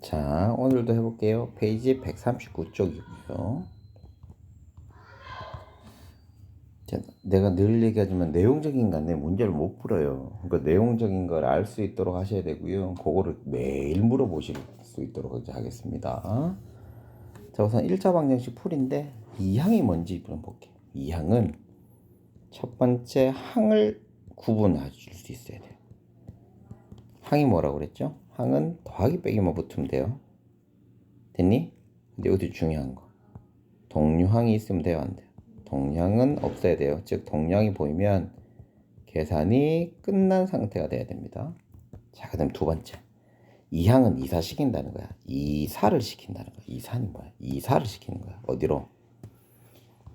자, 오늘도 해볼게요. 페이지 139쪽이고요. 내가 늘 얘기하지만 내용적인 건데 문제를 못 풀어요. 그러니까 내용적인 걸 알 수 있도록 하셔야 되고요. 그거를 매일 물어보실 수 있도록 이제 하겠습니다. 자, 우선 1차 방정식 풀인데 2항이 뭔지 한번 볼게요. 2항은 첫 번째 항을 구분해 줄 수 있어야 돼요. 항이 뭐라고 그랬죠? 항은 더하기 빼기만 붙으면 돼요. 됐니? 근데 여기 중요한 거. 동류항이 있으면 돼요, 안 돼요? 동량은 없어야 돼요. 즉 동량이 보이면 계산이 끝난 상태가 돼야 됩니다. 자, 그 다음 두 번째, 이항은 이사 시킨다는 거야. 이사를 시킨다는 거야. 이사는 뭐야? 이사를 시키는 거야. 어디로?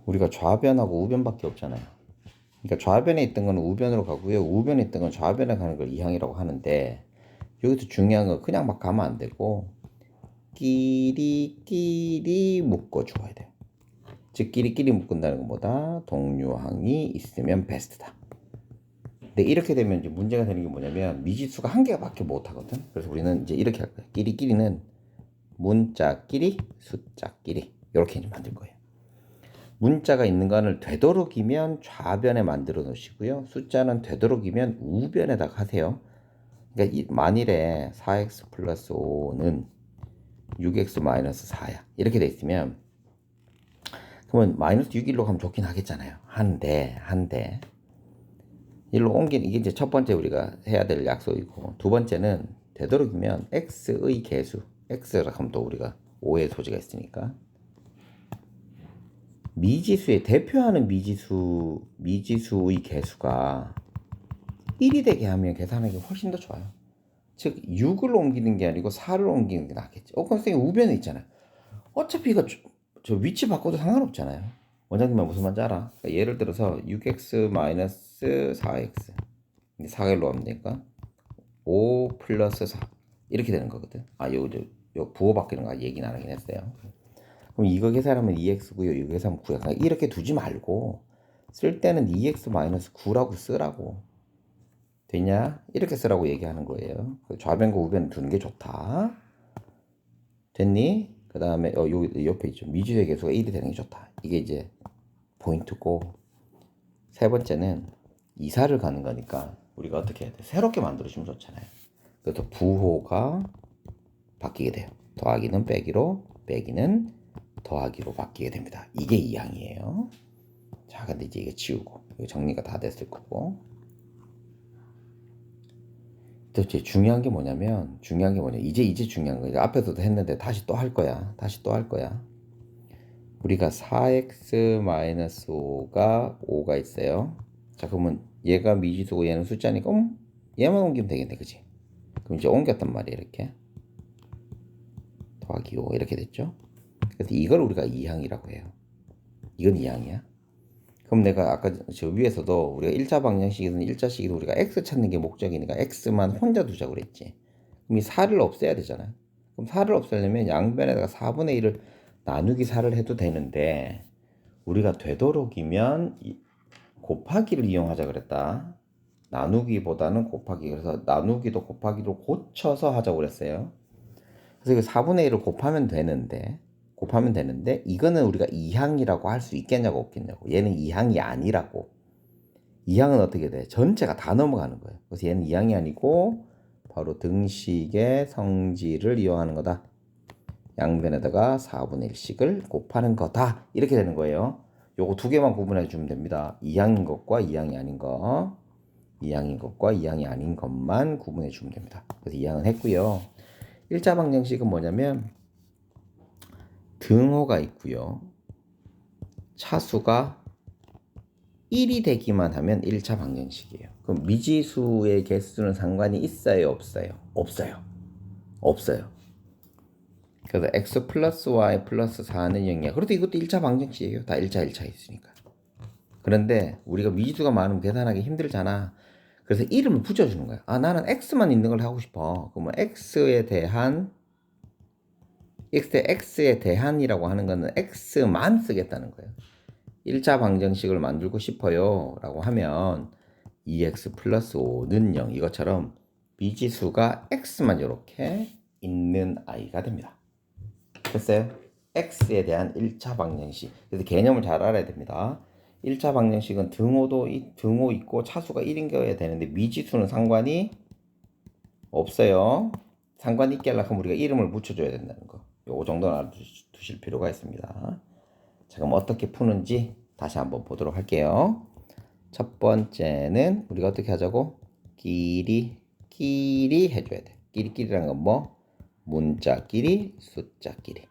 우리가 좌변하고 우변밖에 없잖아요. 그러니까 좌변에 있던 거는 우변으로 가고요, 우변에 있던 건 좌변에 가는 걸 이항이라고 하는데, 여기서 중요한 건 그냥 막 가면 안 되고 끼리 묶어 주어야 돼요. 즉 끼리끼리 묶는다는 것보다 동류항이 있으면 베스트다. 근데 이렇게 되면 이제 문제가 되는 게 뭐냐면 미지수가 한 개밖에 못 하거든. 그래서 우리는 이제 이렇게 할 거예요. 끼리끼리는 문자끼리 숫자끼리 이렇게 이제 만들 거예요. 문자가 있는 거는 되도록이면 좌변에 만들어 놓으시고요, 숫자는 되도록이면 우변에다가 하세요. 그러니까 만일에 4x 플러스 5는 6x 마이너스 4야 이렇게 돼 있으면, 그러면 마이너스 6일로 가면 좋긴 하겠잖아요. 한데 일로 옮기는 이게 이제 첫 번째 우리가 해야 될 약속이고, 두 번째는 되도록이면 x의 개수, x라 하면 또 우리가 5의 소지가 있으니까 미지수에 대표하는 미지수의 개수가 1이 되게 하면 계산하기 훨씬 더 좋아요. 즉 6을 옮기는 게 아니고 4를 옮기는 게 낫겠지. 선생님 우변에 있잖아요. 어차피 이거 저 위치 바꿔도 상관없잖아요. 원장님은 무슨 말인지 알아? 그러니까 예를 들어서 6x-4x 4일로 하면 되니까 5 플러스 4 이렇게 되는 거거든. 요 부호 바뀌는 거 얘기는 안 하긴 했어요. 그럼 이거 계산하면 2x고요, 이거 계산하면 9야. 그러니까 이렇게 두지 말고 쓸 때는 2x 마이너스 9라고 쓰라고. 되냐? 이렇게 쓰라고 얘기하는 거예요. 좌변과 우변 두는 게 좋다. 됐니? 그 다음에 요 옆에 있죠. 미지수의 개수가 1이 되는 게 좋다. 이게 이제 포인트고, 세 번째는 이사를 가는 거니까 우리가 어떻게 해야 돼? 새롭게 만들어주면 좋잖아요. 그래서 부호가 바뀌게 돼요. 더하기는 빼기로, 빼기는 더하기로 바뀌게 됩니다. 이게 이항이에요. 자, 근데 이제 이게 지우고, 이거 정리가 다 됐을 거고. 도대체 중요한 게 뭐냐? 이제 중요한 거예요. 앞에서도 했는데 다시 또 할 거야. 우리가 4x-5가 5가 있어요. 자, 그러면 얘가 미지수고 얘는 숫자니까 얘만 옮기면 되겠네, 그치? 그럼 이제 옮겼단 말이야, 이렇게. 더하기 5 이렇게 됐죠? 그래서 이걸 우리가 2항이라고 해요. 이건 2항이야. 그럼 내가 아까 저 위에서도 우리가 1차 방정식이든 1자식이든 우리가 x 찾는 게 목적이니까 x만 혼자 두자고 그랬지. 그럼 이 4를 없애야 되잖아요. 그럼 4를 없애려면 양변에다가 4분의 1을 나누기 4를 해도 되는데, 우리가 되도록이면 곱하기를 이용하자 그랬다. 나누기보다는 곱하기. 그래서 나누기도 곱하기로 고쳐서 하자고 그랬어요. 그래서 이거 4분의 1을 곱하면 되는데 이거는 우리가 2항이라고 할 수 있겠냐고 없겠냐고. 얘는 2항이 아니라고. 2항은 어떻게 돼? 전체가 다 넘어가는 거예요. 그래서 얘는 2항이 아니고 바로 등식의 성질을 이용하는 거다. 양변에다가 4분의 1씩을 곱하는 거다. 이렇게 되는 거예요. 요거 두 개만 구분해 주면 됩니다. 2항인 것과 2항이 아닌 거. 2항인 것과 2항이 아닌 것만 구분해 주면 됩니다. 그래서 2항은 했고요. 1차 방정식은 뭐냐면 등호가 있고요, 차수가 1이 되기만 하면 1차 방정식이에요. 그럼 미지수의 개수는 상관이 있어요, 없어요? 없어요. 그래서 x 플러스 y 플러스 4는 0이야. 그래도 이것도 1차 방정식이에요. 다 1차 있으니까. 그런데 우리가 미지수가 많으면 계산하기 힘들잖아. 그래서 이름을 붙여주는 거야. 나는 x만 있는 걸 하고 싶어. 그러면 x에 대한이라고 하는 거는 x만 쓰겠다는 거예요. 1차 방정식을 만들고 싶어요 라고 하면 2x 플러스 5는 0, 이것처럼 미지수가 x만 이렇게 있는 아이가 됩니다. 됐어요? x에 대한 1차 방정식. 그래서 개념을 잘 알아야 됩니다. 1차 방정식은 등호 있고 차수가 1인 거여야 되는데 미지수는 상관이 없어요. 상관 있게 하려면 우리가 이름을 붙여줘야 된다는 거. 요 정도는 알아두실 필요가 있습니다. 자, 그럼 어떻게 푸는지 다시 한번 보도록 할게요. 첫 번째는 우리가 어떻게 하자고? 끼리 해줘야 돼. 끼리라는 건 뭐? 문자끼리, 숫자끼리.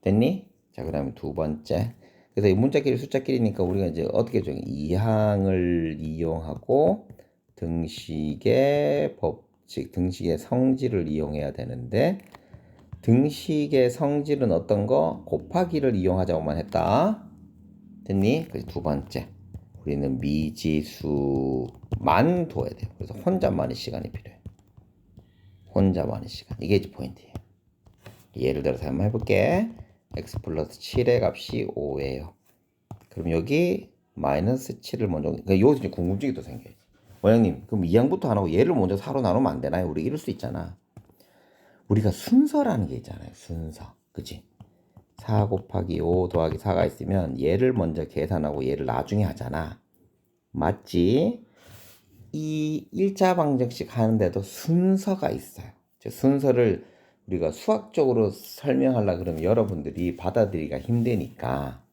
됐니? 자, 그 다음에 두 번째. 그래서 이 문자끼리, 숫자끼리니까 우리가 이제 어떻게 정해? 이항을 이용하고 등식의 법칙, 등식의 성질을 이용해야 되는데 등식의 성질은 어떤 거? 곱하기를 이용하자고만 했다. 됐니? 그래서 두 번째. 우리는 미지수만 둬야 돼요. 그래서 혼자만의 시간이 필요해. 혼자만의 시간. 이게 이제 포인트예요. 예를 들어서 한번 해볼게. x 플러스 7의 값이 5예요. 그럼 여기 마이너스 7을 먼저, 그러니까 여기서 이제 궁금증이 또 생겨요. 원장님, 그럼 2항부터 안 하고 얘를 먼저 4로 나누면 안 되나요? 우리 이럴 수 있잖아. 우리가 순서라는 게 있잖아요. 순서. 그치? 4 곱하기 5 더하기 4가 있으면 얘를 먼저 계산하고 얘를 나중에 하잖아. 맞지? 이 1차 방정식 하는데도 순서가 있어요. 순서를 우리가 수학적으로 설명하려고 그러면 여러분들이 받아들이기가 힘드니까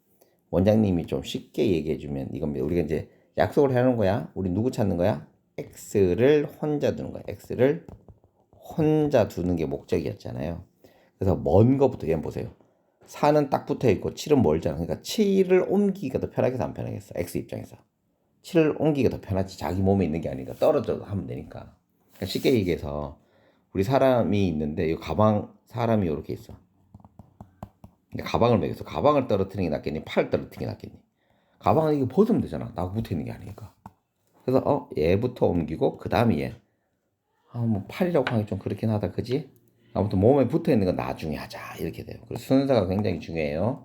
원장님이 좀 쉽게 얘기해주면 이건 우리가 이제 약속을 해놓은 거야. 우리 누구 찾는 거야? x를 혼자 두는 거야. x를 혼자 두는 게 목적이었잖아요. 그래서 먼 거부터 얘는 보세요. 4는 딱 붙어 있고 7은 멀잖아. 그러니까 7을 옮기기가 더 편하겠어, 안 편하겠어? x 입장에서 7을 옮기기가 더 편하지. 자기 몸에 있는 게 아니니까 떨어져도 하면 되니까. 그러니까 쉽게 얘기해서 우리 사람이 있는데 이 가방 사람이 이렇게 있어. 근데 가방을 매겼어. 가방을 떨어뜨리는 게 낫겠니? 팔을 떨어뜨리는 게 낫겠니? 가방은 이거 벗으면 되잖아. 나하고 붙어 있는 게 아니니까. 그래서 얘부터 옮기고 그 다음에 얘. 뭐 팔이라고 하기 좀 그렇긴 하다, 그지? 아무튼 몸에 붙어 있는 건 나중에 하자 이렇게 돼요. 그래서 순서가 굉장히 중요해요.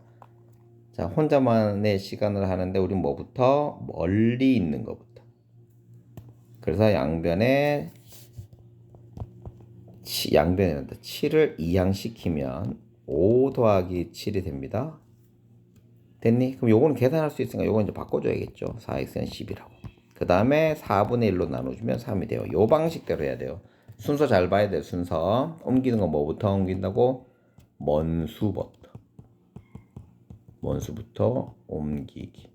자, 혼자만의 시간을 하는데 우리 뭐부터? 멀리 있는 것부터. 그래서 양변에 7을 이항시키면 5 더하기 7이 됩니다. 됐니? 그럼 요거는 계산할 수 있으니까 요거 이제 바꿔줘야겠죠. 4x는 10이라고. 그 다음에 4분의 1로 나눠주면 3이 돼요. 요 방식대로 해야 돼요. 순서 잘 봐야 돼요. 순서. 옮기는 건 뭐부터 옮긴다고? 먼수부터 옮기기.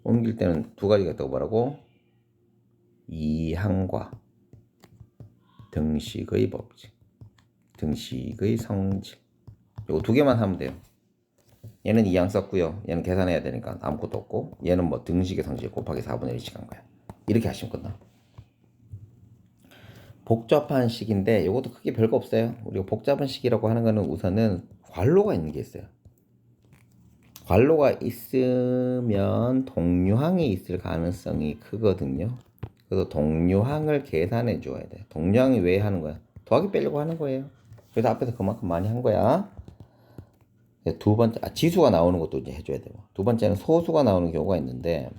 옮길 때는 두 가지가 있다고 뭐라고? 이항과 등식의 법칙, 등식의 성질. 요거 두 개만 하면 돼요. 얘는 이항 썼고요. 얘는 계산해야 되니까 아무것도 없고, 얘는 뭐 등식의 성질 곱하기 4분의 1씩 한 거야. 이렇게 하시면 끝나. 복잡한 식인데 이것도 크게 별거 없어요. 우리가 복잡한 식이라고 하는 거는 우선은 괄호가 있는 게 있어요. 괄호가 있으면 동류항이 있을 가능성이 크거든요. 그래서 동류항을 계산해 줘야 돼. 동류항이 왜 하는 거야? 더하기 빼려고 하는 거예요. 그래서 앞에서 그만큼 많이 한 거야. 두 번째, 지수가 나오는 것도 이제 해줘야 되고. 두 번째는 소수가 나오는 경우가 있는데,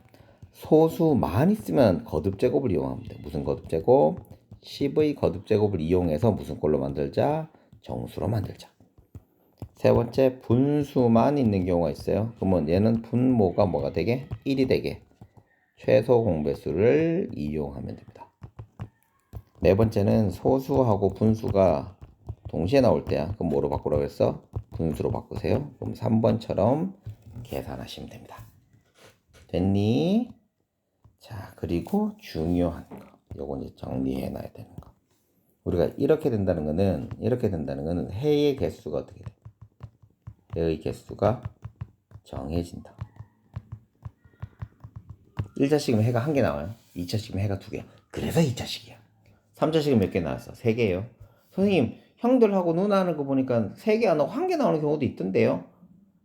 소수만 있으면 거듭제곱을 이용하면 돼. 무슨 거듭제곱? 10의 거듭제곱을 이용해서 무슨 꼴로 만들자? 정수로 만들자. 세 번째, 분수만 있는 경우가 있어요. 그러면 얘는 분모가 뭐가 되게? 1이 되게 최소 공배수를 이용하면 됩니다. 네 번째는 소수하고 분수가 동시에 나올 때야. 그럼 뭐로 바꾸라고 했어? 분수로 바꾸세요. 그럼 3번처럼 계산하시면 됩니다. 됐니? 자, 그리고 중요한 거. 요거 이제 정리해 놔야 되는 거. 우리가 이렇게 된다는 거는 해의 개수가 어떻게 돼? 해의 개수가 정해진다. 1차식이면 해가 1개 나와요. 2차식이면 해가 2개. 그래서 2차식이야. 3차식은 몇 개 나왔어? 3개요. 선생님, 형들하고 누나 하는 거 보니까 3개 안 나오고 1개 나오는 경우도 있던데요.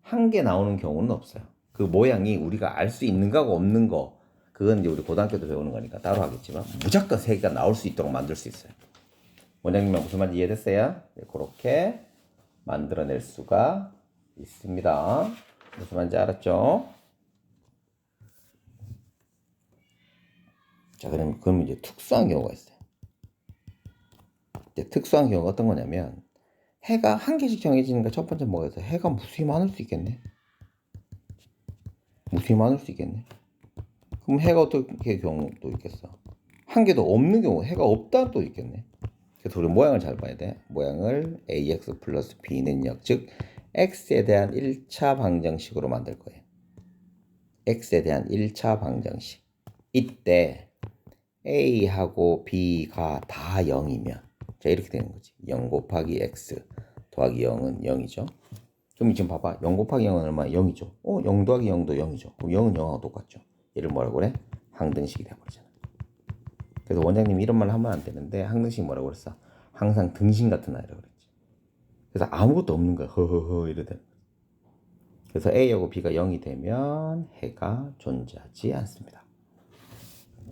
1개 나오는 경우는 없어요. 그 모양이 우리가 알 수 있는 거하고 없는 거, 그건 이제 우리 고등학교도 배우는 거니까 따로 하겠지만 무조건 3개가 나올 수 있도록 만들 수 있어요. 원장님은 무슨 말인지 이해됐어요? 네, 그렇게 만들어낼 수가 있습니다. 무슨 말인지 알았죠? 자, 그럼 이제 특수한 경우가 있어요. 특수한 경우가 어떤 거냐면 해가 한 개씩 정해지니까 첫 번째 뭐였어? 해가 무수히 많을 수 있겠네. 무수히 많을 수 있겠네. 그럼 해가 어떻게 경우도 있겠어? 한 개도 없는 경우, 해가 없다 또 있겠네. 그래서 우리 모양을 잘 봐야 돼. 모양을 ax 플러스 b는요, 즉 x에 대한 1차 방정식으로 만들 거예요. x에 대한 1차 방정식. 이때 a하고 b가 다 0이면 자 이렇게 되는 거지. 0 곱하기 x 더하기 0은 0이죠. 그럼 지금 봐봐. 0 곱하기 0은 얼마야? 0이죠. 0 더하기 0도 0이죠. 그럼 0은 0하고 똑같죠. 얘를 뭐라고 그래? 항등식이 돼버리잖아. 그래서 원장님이 이런 말 하면 안 되는데 항등식 뭐라고 그랬어? 항상 등신 같은 아이라고 그랬지. 그래서 아무것도 없는 거야. 허허허 이러다. 그래서 A하고 B가 0이 되면 해가 존재하지 않습니다.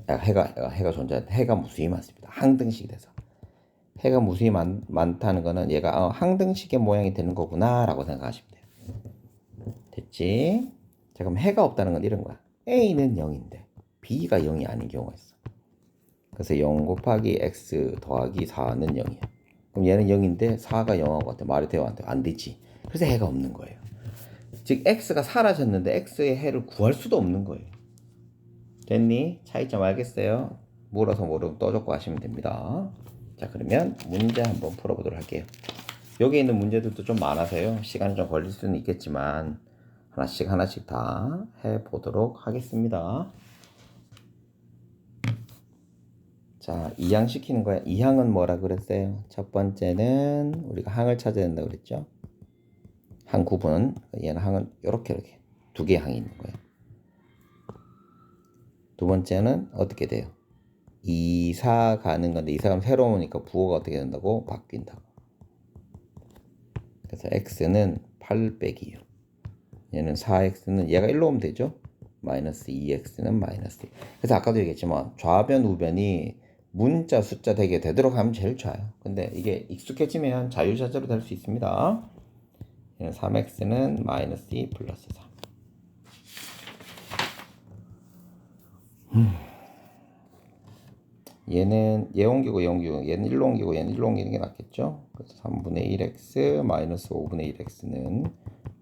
해가 존재하는데 해가 무수히 많습니다. 항등식이 돼서. 해가 무수히 많다는 거는 얘가 항등식의 모양이 되는 거구나 라고 생각하시면 돼요. 됐지? 자, 그럼 해가 없다는 건 이런 거야. A는 0인데 B가 0이 아닌 경우가 있어. 그래서 0 곱하기 x 더하기 4는 0이야. 그럼 얘는 0인데 4가 0하고 같아. 말이 돼요? 안 되지. 그래서 해가 없는 거예요. 즉 x가 사라졌는데 x의 해를 구할 수도 없는 거예요. 됐니? 차이점 알겠어요? 물어서 모르면 떠적고 하시면 됩니다. 자, 그러면 문제 한번 풀어보도록 할게요. 여기 있는 문제들도 좀 많아서요. 시간이 좀 걸릴 수는 있겠지만 하나씩 다 해보도록 하겠습니다. 자, 이항 시키는 거야. 이항은 뭐라 그랬어요? 첫 번째는 우리가 항을 찾아야 된다고 그랬죠? 항 구분. 얘는 항은 이렇게 두 개의 항이 있는 거예요. 두 번째는 어떻게 돼요? 이사 가는 건데 이사 가면 새로 오니까 부호가 어떻게 된다고? 바뀐다고. 그래서 x는 8 빼기 6. 얘는 4x는 얘가 1로 오면 되죠? 마이너스 2x는 마이너스 2. 그래서 아까도 얘기했지만 좌변 우변이 문자 숫자 되게 되도록 하면 제일 좋아요. 근데 이게 익숙해지면 자유자재로 될 수 있습니다. 얘는 3x는 마이너스 2 플러스 3. 얘는 얘 옮기고 얘 옮기고 얘는 1로 옮기고 얘는 1로 옮기는 게 낫겠죠? 그래서 3분의 1x 마이너스 5분의 1x는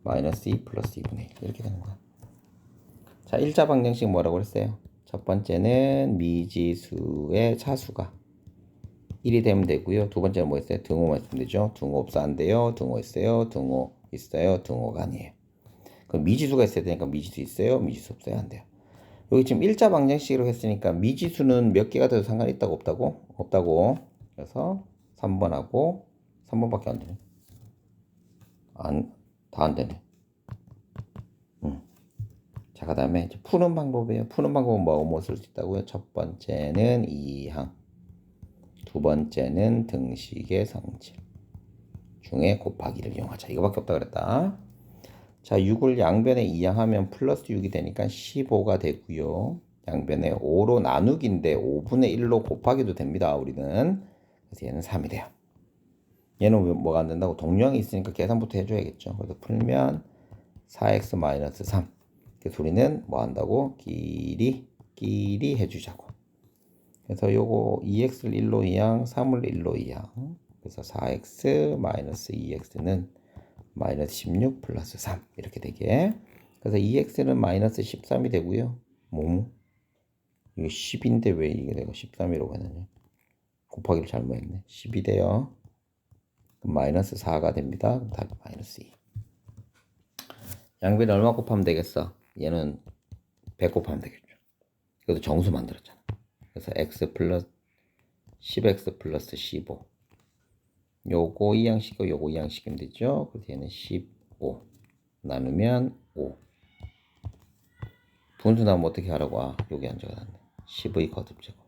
마이너스 2 플러스 2분의 1 이렇게 되는 거야. 자, 1차 방정식 뭐라고 그랬어요? 첫 번째는 미지수의 차수가 1이 되면 되고요. 두 번째는 뭐 있어요? 등호만 있으면 되죠. 등호 없어 안 돼요. 등호 있어요. 등호 있어요. 등호가 아니에요. 그럼 미지수가 있어야 되니까 미지수 있어요. 미지수 없어요. 안 돼요. 여기 지금 1차 방정식으로 했으니까 미지수는 몇 개가 돼도 상관이 있다고 없다고? 없다고. 그래서 3번하고 3번밖에 안 되네. 다 안 되네. 자, 그 다음에 이제 푸는 방법이에요. 푸는 방법은 뭐 쓸 수 있다고요? 첫 번째는 이항, 두 번째는 등식의 성질 중에 곱하기를 이용하자. 이거밖에 없다 그랬다. 자, 6을 양변에 이항하면 플러스 6이 되니까 15가 되고요. 양변에 5로 나누기인데 5분의 1로 곱하기도 됩니다. 우리는. 그래서 얘는 3이 돼요. 얘는 왜 뭐가 안 된다고? 동량이 있으니까 계산부터 해줘야겠죠. 그래서 풀면 4x-3. 그래서 우리는 뭐 한다고? 끼리 해주자고. 그래서 요거 2x를 1로 이항, 3을 1로 이항. 그래서 4x-2x는 마이너스 16 플러스 3 이렇게 되게. 그래서 2x는 마이너스 13이 되고요. 이거 10인데 왜 이게 내가 13이라고 했느냐? 곱하기를 잘못했네. 10이 돼요. 그럼 마이너스 4가 됩니다. 그럼 답이 마이너스 2. 양변에 얼마 곱하면 되겠어? 얘는 100 곱하면 되겠죠. 이것도 정수 만들었잖아. 그래서 x 플러스 10x 플러스 15. 요거 이항식이고 요거 이항식이면 되죠. 그래서 얘는 15 나누면 5. 분수 나오면 어떻게 하라고? 여기 안 적어놨네. 10의 거듭제곱.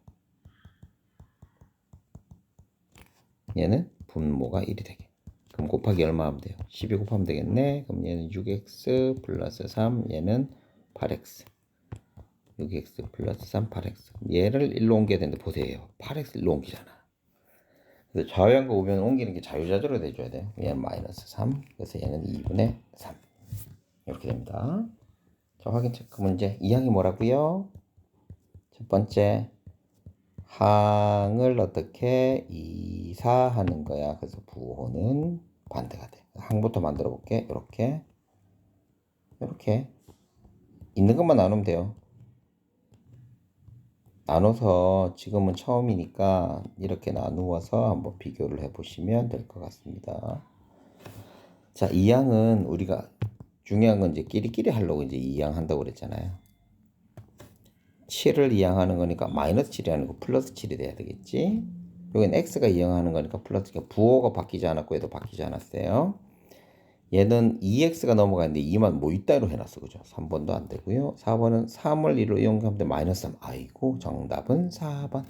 얘는 분모가 1이 되게. 그럼 곱하기 얼마 하면 돼요? 12 곱하면 되겠네. 그럼 얘는 6x 플러스 3, 얘는 8x. 6x 플러스 3, 8x. 얘를 1로 옮겨야 되는데 보세요. 8x 1로 옮기잖아. 그래서 좌변과 우변을 옮기는 게 자유자재로 돼줘야 돼요. 얘는 마이너스 3. 그래서 얘는 2분의 3. 이렇게 됩니다. 자, 확인 체크 문제. 이항이 뭐라고요? 첫 번째 항을 어떻게 이사하는 거야. 그래서 부호는 반대가 돼. 항부터 만들어 볼게. 이렇게 있는 것만 나누면 돼요. 나눠서 지금은 처음이니까 이렇게 나누어서 한번 비교를 해보시면 될 것 같습니다. 자, 이 양은 우리가 중요한 건 이제 끼리끼리 하려고 이제 이양 한다고 그랬잖아요. 7을 이양하는 거니까 마이너스 7이 아니고 플러스 7이 돼야 되겠지. 여기는 x가 이양하는 거니까 플러스, 부호가 바뀌지 않았고 얘도 바뀌지 않았어요. 얘는 2x가 넘어가는데 2만 뭐 이따위로 해놨어. 그죠? 3번도 안 되고요. 4번은 3을 1로 이용하면 돼. 마이너스 3. 아이고, 정답은 4번.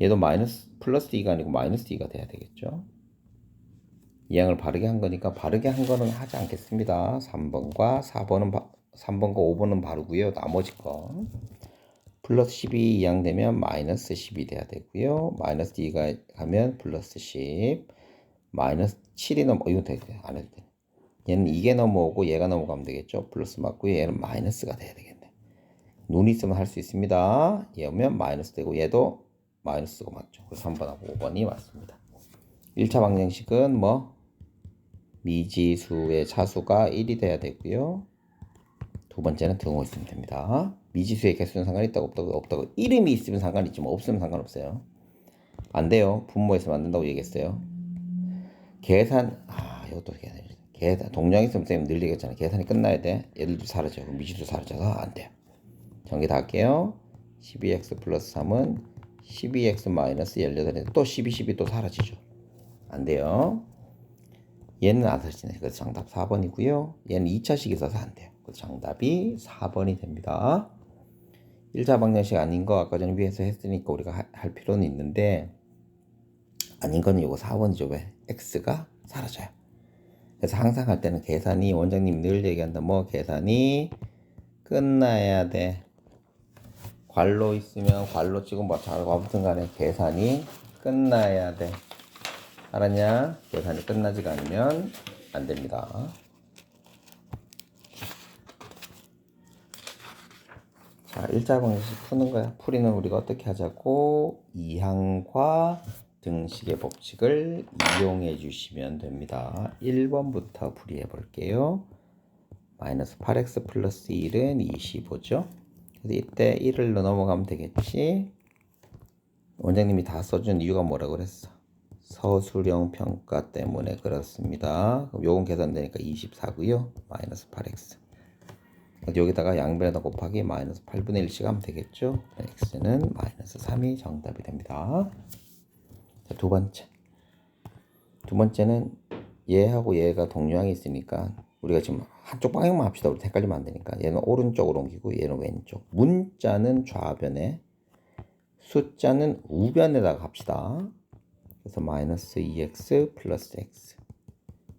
얘도 마이너스, 플러스 2가 아니고 마이너스 2가 돼야 되겠죠? 이 양을 바르게 한 거니까 바르게 한 거는 하지 않겠습니다. 3번과 5번은 바르고요. 나머지 거. 플러스 12 이양 되면 마이너스 10이 돼야 되고요. 마이너스 2가 가면 플러스 10. 마이너스 7이 이거 되게 안 해도 돼. 얘는 이게 넘어오고 얘가 넘어가면 되겠죠. 플러스 맞고 얘는 마이너스가 돼야 되겠네. 눈이 있으면 할 수 있습니다. 얘 오면 마이너스 되고 얘도 마이너스가 맞죠. 그래서 3번하고 5번이 맞습니다. 1차 방정식은 뭐 미지수의 차수가 1이 돼야 되고요. 두 번째는 등호 있으면 됩니다. 미지수의 개수는 상관이 있다고 없다고 이름이 있으면 상관이 있지만 없으면 상관없어요. 안 돼요. 분모했으면 안 된다고 얘기했어요. 계산 이것도 계산 동량 있으면 쌤 늘 얘기했잖아. 계산이 끝나야 돼. 얘들도 사라져. 미지수 사라져서 안 돼요. 전개 다 할게요. 12x 플러스 3은 12x 마이너스 18인데 또 12또 사라지죠. 안 돼요. 얘는 안 사라지네. 그래서 정답 4번이고요. 얘는 2차식 있어서 안 돼요. 그래서 정답이 4번이 됩니다. 1차 방정식 아닌 거 아까 전에 위에서 했으니까 우리가 할 필요는 있는데 아닌 거는 이거 4번이죠. 왜? x가 사라져요. 그래서 항상 할 때는 계산이 원장님 늘 얘기한다. 뭐 계산이 끝나야 돼. 괄호 있으면 괄호 치고 뭐 아무튼 간에 계산이 끝나야 돼. 알았냐? 계산이 끝나지가 않으면 안 됩니다. 자, 1차 방정식 푸는 거야. 풀이는 우리가 어떻게 하자고? 이항과 등식의 법칙을 이용해 주시면 됩니다. 1번부터 풀이해 볼게요. 마이너스 8x 플러스 1은 25죠. 그래서 이때 1을 넘어가면 되겠지. 원장님이 다 써준 이유가 뭐라고 그랬어? 서술형 평가 때문에 그렇습니다. 그럼 요건 계산되니까 24고요. 마이너스 8x. 여기다가 양변에다 곱하기 마이너스 8분의 1씩 하면 되겠죠. x는 마이너스 3이 정답이 됩니다. 자, 두 번째는 얘하고 얘가 동류항이 있으니까 우리가 지금 한쪽 방향만 합시다. 우리 헷갈리면 안 되니까. 얘는 오른쪽으로 옮기고 얘는 왼쪽. 문자는 좌변에, 숫자는 우변에다가 합시다. 그래서 마이너스 2x 플러스 x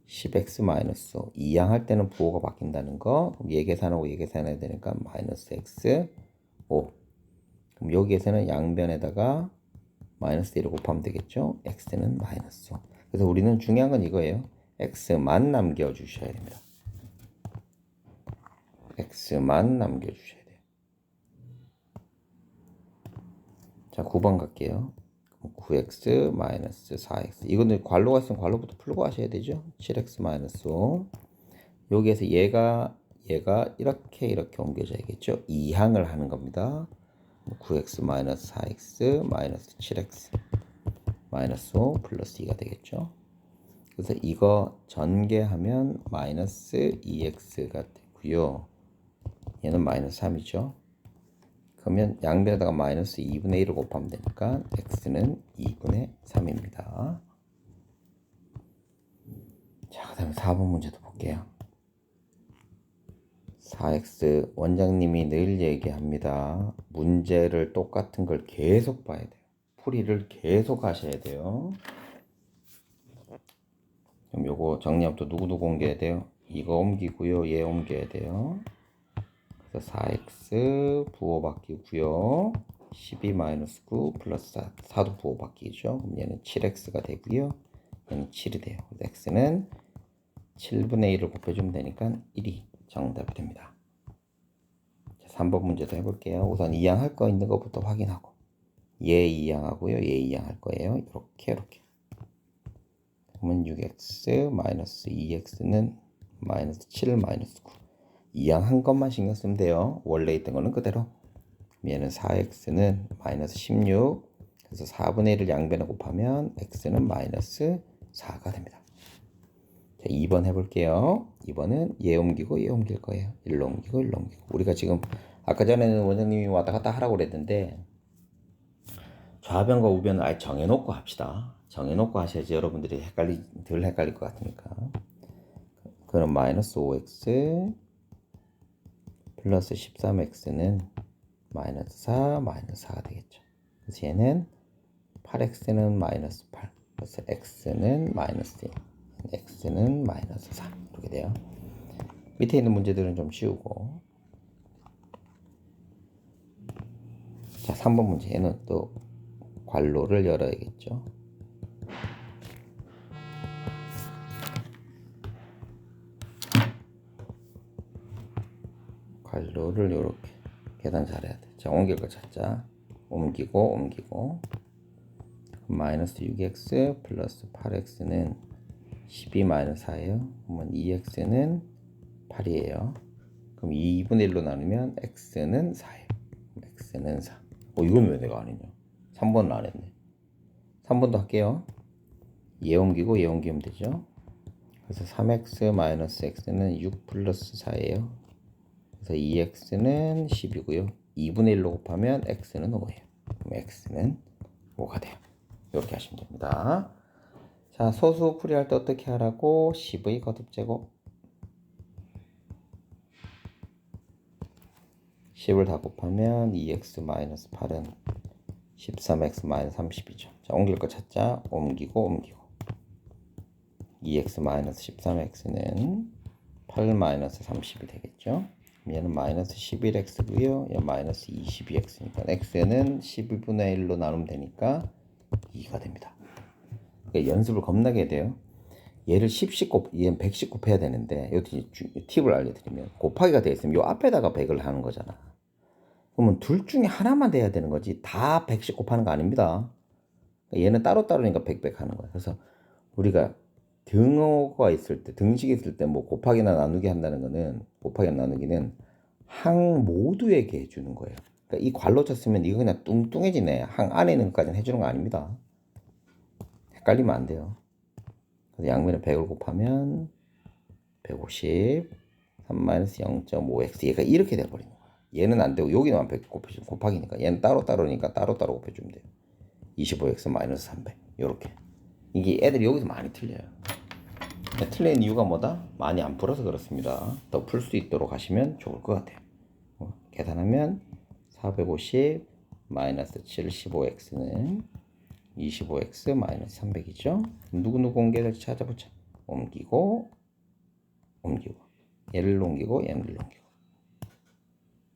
10x 마이너스 5. 이항할 때는 부호가 바뀐다는 거. 그럼 얘 계산하고 얘 계산해야 되니까 마이너스 x 5. 그럼 여기에서는 양변에다가 마이너스 1을 곱하면 되겠죠. x는 마이너스 5. 그래서 우리는 중요한 건 이거예요. x만 남겨주셔야 됩니다. x만 남겨주셔야 돼요. 자, 9번 갈게요. 9x 마이너스 4x. 이거는 괄호가 있으면 괄호부터 풀고 하셔야 되죠. 7x 마이너스 5. 여기에서 얘가 이렇게 옮겨져야겠죠. 이항을 하는 겁니다. 9x 마이너스 4x 마이너스 7x 마이너스 5 플러스 2가 되겠죠. 그래서 이거 전개하면 마이너스 2x가 되고요. 얘는 마이너스 3이죠. 그러면 양변에다가 마이너스 2분의 1을 곱하면 되니까 x는 2분의 3입니다. 자, 그 다음에 4번 문제도 볼게요. 4x 원장님이 늘 얘기합니다. 문제를 똑같은 걸 계속 봐야 돼요. 풀이를 계속 하셔야 돼요. 그럼 요거 정리하면 또 누구누구 옮겨야 돼요? 이거 옮기고요. 얘 옮겨야 돼요. 그래서 4x 부호 바뀌고요. 12-9 플러스 4, 4도 부호 바뀌죠. 그럼 얘는 7x가 되고요. 얘는 7이 돼요. 그래서 x는 7분의 1을 곱해주면 되니까 1이 정답이 됩니다. 자, 3번 문제도 해볼게요. 우선 이항 할 거 있는 것부터 확인하고 얘 이항하고요. 얘 이항 할 거예요. 이렇게. 그러면 6x 마이너스 2x는 마이너스 7 마이너스 9. 이항 한 것만 신경 쓰면 돼요. 원래 있던 거는 그대로. 얘는 4x는 마이너스 16. 그래서 4분의 1을 양변에 곱하면 x는 마이너스 4가 됩니다. 자, 2번 해볼게요. 2번은 얘 옮기고 얘 옮길 거예요. 1로 옮기고 1로 옮기고. 우리가 지금 아까 전에는 원장님이 왔다 갔다 하라고 그랬는데 좌변과 우변을 아예 정해놓고 합시다. 정해놓고 하셔야지 여러분들이 덜 헷갈릴 것 같으니까. 그럼 마이너스 5x 플러스 13x는 마이너스 4 마이너스 4가 되겠죠. 그래서 얘는 8x는 마이너스 8 그래서 x는 마이너스 1 x는 마이너스 4 이렇게 돼요. 밑에 있는 문제들은 좀 쉬우고. 자, 3번 문제. 얘는 또 괄호를 열어야겠죠. 괄호를 이렇게 계산 잘해야 돼. 자, 옮길 거 찾자. 옮기고 마이너스 6x 플러스 8x는 12 마이너스 4예요. 그러면 2x는 8이에요. 그럼 2분의 1로 나누면 x는 4예요. x는 4. 이건 왜 내가 안 했냐? 3번은 안 했네. 3번도 할게요. 얘 옮기고 얘 옮기면 되죠. 그래서 3x 마이너스 x는 6 플러스 4예요. 그래서 2x는 10이고요. 2분의 1로 곱하면 x는 5예요. 그럼 x는 5가 돼요. 이렇게 하시면 됩니다. 자, 소수 풀이할 때 어떻게 하라고? 10의 거듭제곱 10을 다 곱하면 2x 마이너스 8은 13x 마이너스 30이죠. 자, 옮길 거 찾자. 옮기고 2x 마이너스 13x는 8 마이너스 30이 되겠죠. 얘는 마이너스 11x고요. 얘는 마이너스 22x니까 x는 12분의 1로 나누면 되니까 2가 됩니다. 그러니까 연습을 겁나게 해야 돼요. 얘를 10씩 얘는 100씩 곱해야 되는데 여기 팁을 알려드리면 곱하기가 되어 있으면 요 앞에다가 100을 하는 거잖아. 그러면 둘 중에 하나만 돼야 되는 거지 다 100씩 곱하는 거 아닙니다. 얘는 따로따로니까 100 하는 거야. 그래서 우리가 등호가 있을 때, 등식이 있을 때 뭐 곱하기나 나누기 한다는 거는 곱하기나 나누기는 항 모두에게 해주는 거예요. 그러니까 이 괄호 쳤으면 이거 그냥 뚱뚱해지네. 항 안에 있는 것까지는 해주는 거 아닙니다. 헷갈리면 안 돼요. 그래서 양면에 100을 곱하면 150, 3-0.5x 얘가 이렇게 돼버리는 거야. 얘는 안 되고 여기만 100 곱해주면 곱하기니까 얘는 따로따로니까 따로따로 곱해주면 돼요. 25x 마이너스 300 이렇게. 이게 애들이 여기서 많이 틀려요. 틀린 이유가 뭐다? 많이 안 풀어서 그렇습니다. 더 풀 수 있도록 하시면 좋을 것 같아요. 계산하면 450 마이너스 75x는 25x 마이너스 300이죠. 누구누구 옮겨야될지 찾아보자. 옮기고 얘를 옮기고 얘를 옮기고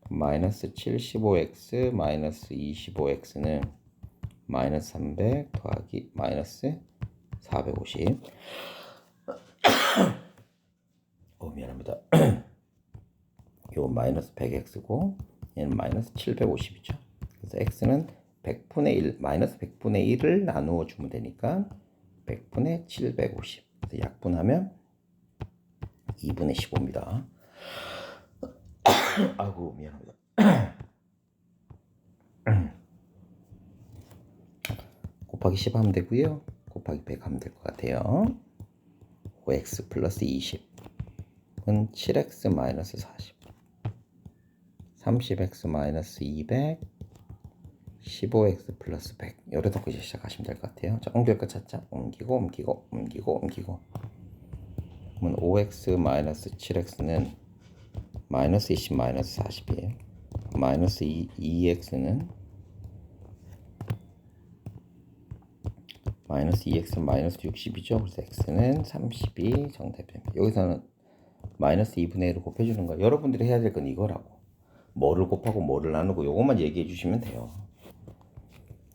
마이너스 75x 마이너스 25x는 마이너스 300 더하기 마이너스 450 미안합니다. 요 마이너스 100x고 얘는 마이너스 750이죠. 그래서 x는 100분의 1 마이너스 100분의 1을 나누어 주면 되니까 100분의 750 그래서 약분하면 2분의 15입니다. 아이고 미안합니다. 곱하기 10 하면 되고요. 곱하기 100 하면 될 것 같아요. 5x 플러스 20은 7x 마이너스 40 30x 마이너스 200 15x 플러스 100 요래놓고 이제 시작하시면 될 것 같아요. 자, 옮길 거 찾자. 옮기고 그러면 5x 마이너스 7x는 마이너스 20 마이너스 40이에요. 마이너스 2x는 마이너스 2x 마이너스 60이죠. 그래서 x는 32 정답입니다. 여기서는 마이너스 2분의 1을 곱해주는 거예요. 여러분들이 해야 될 건 이거라고. 뭐를 곱하고 뭐를 나누고 요것만 얘기해 주시면 돼요.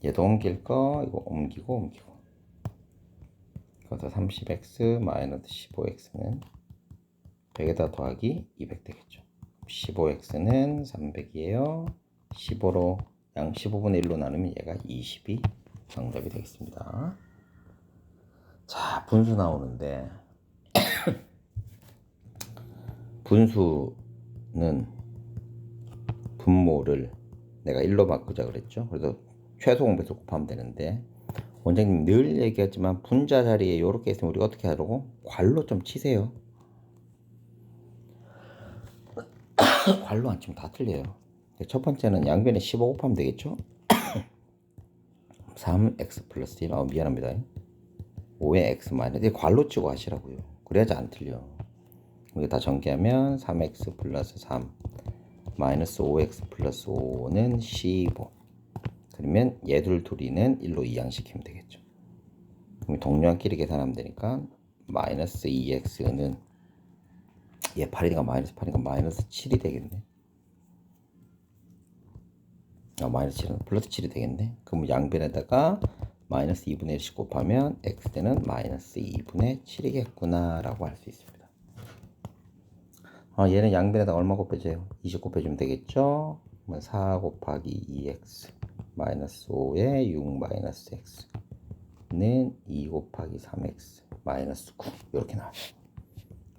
얘도 옮길 거 이거 옮기고 그래서 30x 마이너스 15x는 100에다 더하기 200 되겠죠. 15x는 300이에요. 15로 양 15분의 1로 나누면 얘가 20이 정답이 되겠습니다. 자, 분수 나오는데 분수는 분모를 내가 1로 바꾸자 그랬죠. 그래서 최소 공배수 곱하면 되는데 원장님 늘 얘기하지만 분자 자리에 이렇게 있으면 우리가 어떻게 하라고? 괄호 좀 치세요. 괄호 안 치면 다 틀려요. 첫 번째는 양변에 15 곱하면 되겠죠. 3x 플러스 1. 미안합니다. 5의 x 마이너스. 괄호 치고 하시라고요. 그래야지 안 틀려. 이게 다 전개하면 3x 플러스 3 마이너스 5x 플러스 5는 15. 그러면 얘들 둘이는 1로 이항시키면 되겠죠. 그럼 동료한끼리 계산하면 되니까 마이너스 2x는 얘 8이니까 마이너스 8이니까 마이너스 7이 되겠네. 마이너스 7은 플러스 7이 되겠네. 그럼 양변에다가 마이너스 2분의 1씩 곱하면 x는 마이너스 2분의 7이겠구나 라고 할 수 있습니다. 얘는 양변에다 얼마 곱해줘요? 20 곱해주면 되겠죠. 4 곱하기 2x 마이너스 5에 6 마이너스 x는 2 곱하기 3x 마이너스 9 이렇게 나와요.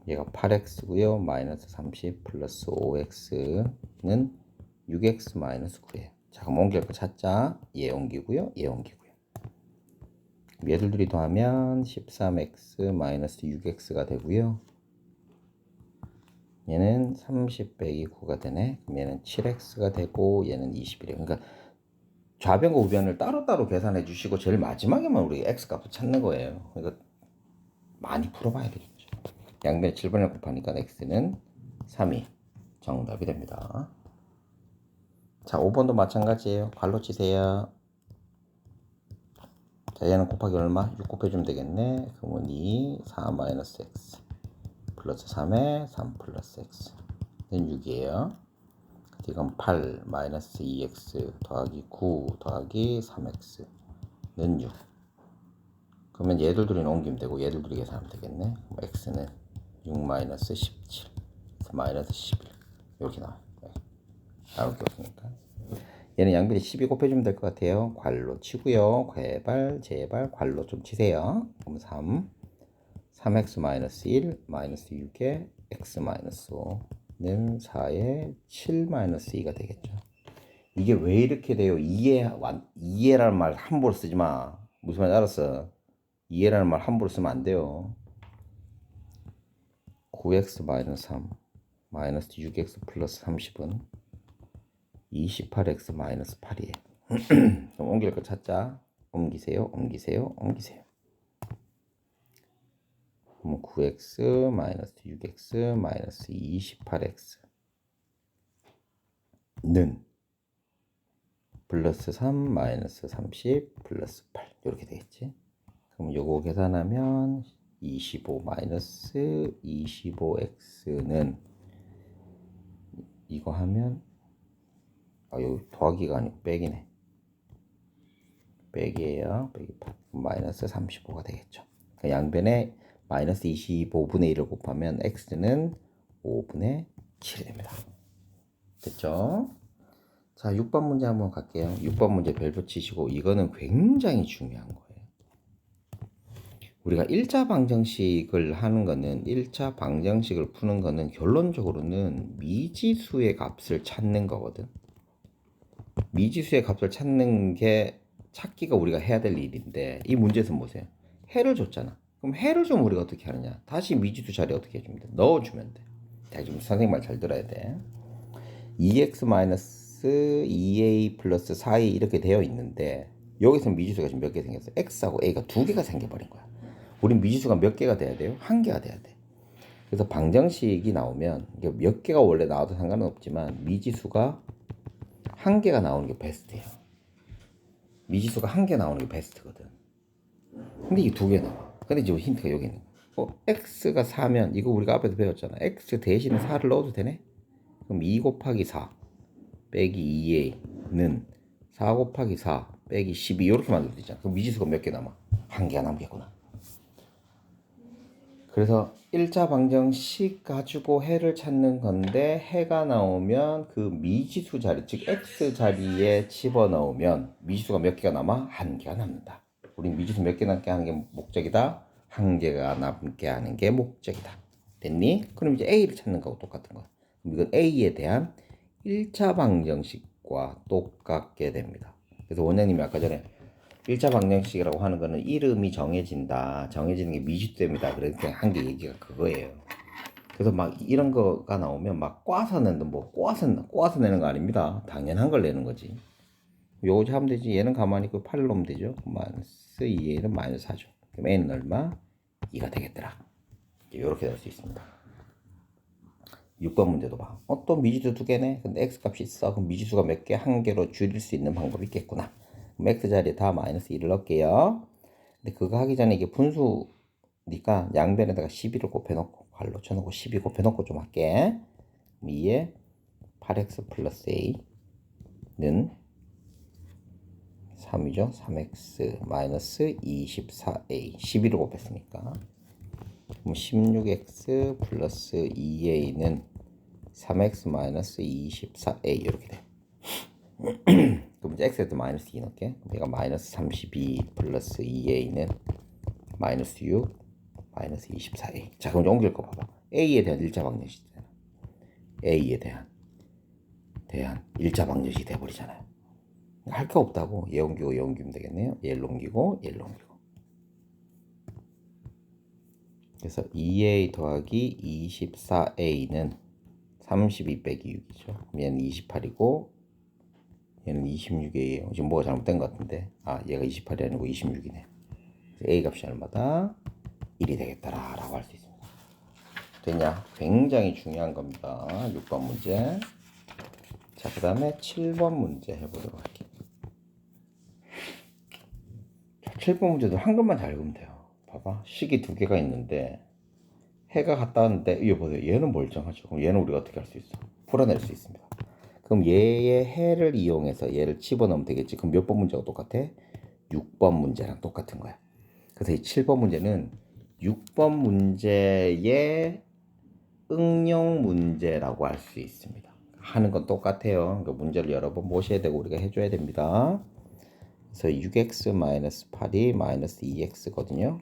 얘가 8x고요. 마이너스 30 플러스 5x는 6x 마이너스 9예요. 자, 그럼 옮길 거 찾자. 얘 옮기고요. 얘 옮기고요. 얘들 둘이 더하면 13x 마이너스 6x가 되고요. 얘는 30 빼기 9가 되네. 그럼 얘는 7x가 되고 얘는 21이에요. 그러니까 좌변과 우변을 따로따로 계산해 주시고 제일 마지막에만 우리 x값을 찾는 거예요. 그러니까 많이 풀어봐야 되겠죠. 양변에 7번을 곱하니까 x는 3이 정답이 됩니다. 자, 5번도 마찬가지예요. 괄호 치세요. 자, 얘는 곱하기 얼마? 6 곱해주면 되겠네. 그러면 2, 4 마이너스 x 플러스 3에 3 플러스 x는 6이에요. 이건 8 마이너스 2x 더하기 9 더하기 3x는 6. 그러면 얘들 둘이 옮기면 되고 얘들 둘이 계산하면 되겠네. x는 6 마이너스 17 마이너스 11 이렇게 나와요. 나올 게 없으니까. 얘는 양변에 12 곱해주면 될 것 같아요. 괄호 치고요. 제발 괄호 좀 치세요. 그럼 3x 마이너스 1 마이너스 6에 x 마이너스 5는 4에 7 마이너스 2가 되겠죠. 이게 왜 이렇게 돼요? 이해라는 말 함부로 쓰지 마. 무슨 말인지 알았어? 이해라는 말 함부로 쓰면 안 돼요. 9x 마이너스 3 마이너스 6x 플러스 30은 28x 마이너스 8이에요. 그럼 옮길 거 찾자. 옮기세요. 그러면 9x 마이너스 6x 마이너스 28x는 플러스 3 마이너스 30 플러스 8 이렇게 되겠지. 그럼 요거 계산하면 25 마이너스 25x는 이거 하면 여기 더하기가 아니고 빼기네. 빼기예요. 빼기 8 마이너스 35가 되겠죠. 그러니까 양변에 마이너스 25분의 1을 곱하면 x는 5분의 7이 됩니다. 됐죠? 자, 6번 문제 한번 갈게요. 6번 문제 별표 치시고 이거는 굉장히 중요한 거예요. 우리가 1차 방정식을 하는 거는 1차 방정식을 푸는 거는 결론적으로는 미지수의 값을 찾는 거거든. 미지수의 값을 찾는 게 찾기가 우리가 해야 될 일인데 이 문제에서 보세요. 해를 줬잖아. 그럼 해를 좀 우리가 어떻게 하느냐? 다시 미지수 자리에 어떻게 해주면 돼? 넣어주면 돼. 자, 지금 선생님 말 잘 들어야 돼. 2x 마이너스 2a 플러스 4a 이렇게 되어 있는데 여기서 미지수가 지금 몇 개 생겼어? x하고 a가 두 개가 생겨버린 거야. 우린 미지수가 몇 개가 돼야 돼요? 한 개가 돼야 돼. 그래서 방정식이 나오면 몇 개가 원래 나와도 상관은 없지만 미지수가 한 개가 나오는 게 베스트예요. 미지수가 한 개 나오는 게 베스트거든. 근데 이게 두 개 나와. 근데 이제 힌트가 여기 있는 거야. x가 4면 이거 우리가 앞에서 배웠잖아. x 대신에 4를 넣어도 되네? 그럼 2 곱하기 4 빼기 2a는 4 곱하기 4 빼기 12 이렇게 만들어도 되잖아. 그럼 미지수가 몇 개 남아? 한 개가 남겠구나. 그래서 1차 방정식 가지고 해를 찾는 건데 해가 나오면 그 미지수 자리, 즉 x 자리에 집어넣으면 미지수가 몇 개가 남아? 한 개가 남는다. 우리 미지수 몇 개 남게 하는 게 목적이다. 한 개가 남게 하는 게 목적이다. 됐니? 그럼 이제 a를 찾는 거하고 똑같은 거야. 그럼 이건 a에 대한 1차 방정식과 똑같게 됩니다. 그래서 원장님이 아까 전에 1차 방정식이라고 하는 거는 이름이 정해진다. 정해지는 게 미지수입니다. 그렇게 한 게 얘기가 그거예요. 그래서 막 이런 거가 나오면 막 꽈서 내는 뭐 꼬아서 내는 거 아닙니다. 당연한 걸 내는 거지. 요거 하면 되지. 얘는 가만히 있고 8을 놓으면 되죠. 마이너스 2a는 마이너스 4죠. 그럼 a는 얼마? 2가 되겠더라. 이렇게 될 수 있습니다. 6번 문제도 봐. 또 미지수 두 개네. 근데 x 값이 있어. 그럼 미지수가 몇 개? 한 개로 줄일 수 있는 방법이 있겠구나. 그럼 x 자리에 다 마이너스 2를 넣을게요. 근데 그거 하기 전에 이게 분수니까 양변에다가 12를 곱해놓고 괄호 쳐놓고 12 곱해놓고 좀 할게. 2에 8x 플러스 a는 3이죠. 3x 마이너스 24a 12를 곱했으니까 그럼 16x 플러스 2a는 3x 마이너스 24a 이렇게 돼. 그럼 이제 x에도 마이너스 2 넣을게. 얘가 마이너스 32 플러스 2a는 마이너스 6 마이너스 24a. 자 그럼 이제 옮길 거 봐봐. a에 대한 1차 방정식이잖아. a에 대한 1차 방정식이 돼버리잖아요. 할 게 없다고. 얘 옮기고 얘 옮기면 되겠네요. 얘를 옮기고 얘를 옮기고. 그래서 2a 더하기 24a는 32 빼기 6이죠. 그럼 얘는 28이고 얘는 26이에요. 지금 뭐가 잘못된 것 같은데. 아 얘가 28이 아니고 26이네. a 값이 얼마다? 1이 되겠다라고 할 수 있습니다. 됐냐? 굉장히 중요한 겁니다. 6번 문제. 자, 그 다음에 7번 문제 해보도록 할게요. 7번 문제도 한글만 잘 읽으면 돼요. 봐봐. 식이 두 개가 있는데 해가 갔다 왔는데 이거 보세요. 얘는 멀쩡하죠. 그럼 얘는 우리가 어떻게 할 수 있어? 풀어낼 수 있습니다. 그럼 얘의 해를 이용해서 얘를 집어넣으면 되겠지. 그럼 몇 번 문제가 똑같아? 6번 문제랑 똑같은 거야. 그래서 이 7번 문제는 6번 문제의 응용 문제라고 할 수 있습니다. 하는 건 똑같아요. 그러니까 문제를 여러 번 보셔야 되고 우리가 해줘야 됩니다. 그래서 6x-8이 마이너스 2x거든요.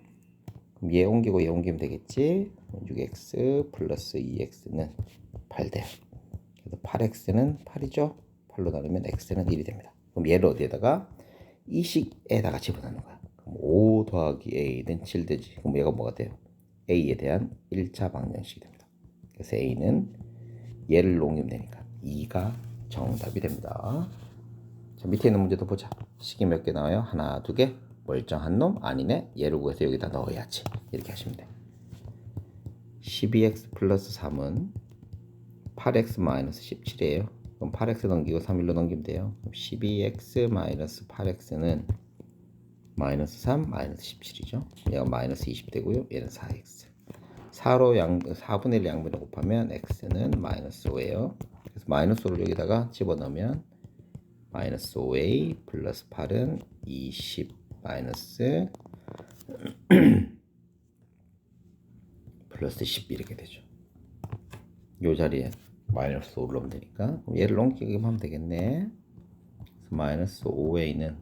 그럼 얘 옮기고 얘 옮기면 되겠지. 6x 플러스 2x는 8돼. 그래서 8x는 8이죠. 8로 나누면 x는 1이 됩니다. 그럼 얘를 어디에다가? 이 식에다가 집어넣는 거야. 그럼 5 더하기 a는 7 되지. 그럼 얘가 뭐가 돼요? a에 대한 1차 방정식이 됩니다. 그래서 a는 얘를 옮기면 되니까 2가 정답이 됩니다. 자, 밑에 있는 문제도 보자. 식이 몇 개 나와요? 하나, 두 개. 멀쩡한 놈? 아니네. 얘를 구해서 여기다 넣어야지. 이렇게 하시면 돼. 12x 플러스 3은 8x 마이너스 17이에요. 그럼 8x 넘기고 3 1로 넘기면 돼요. 그럼 12x 마이너스 8x는 마이너스 3 마이너스 17이죠. 얘가 마이너스 20 되고요. 얘는 4x. 4분의 1 양분을 곱하면 x는 마이너스 5예요. 그래서 마이너스 5를 여기다가 집어넣으면 마이너스 5a 플러스 8은 20 마이너스 플러스 10 이렇게 되죠. 요 자리에 마이너스 5를 넣으면 되니까 얘를 옮기기만 하면 되겠네. 그래서 마이너스 5a는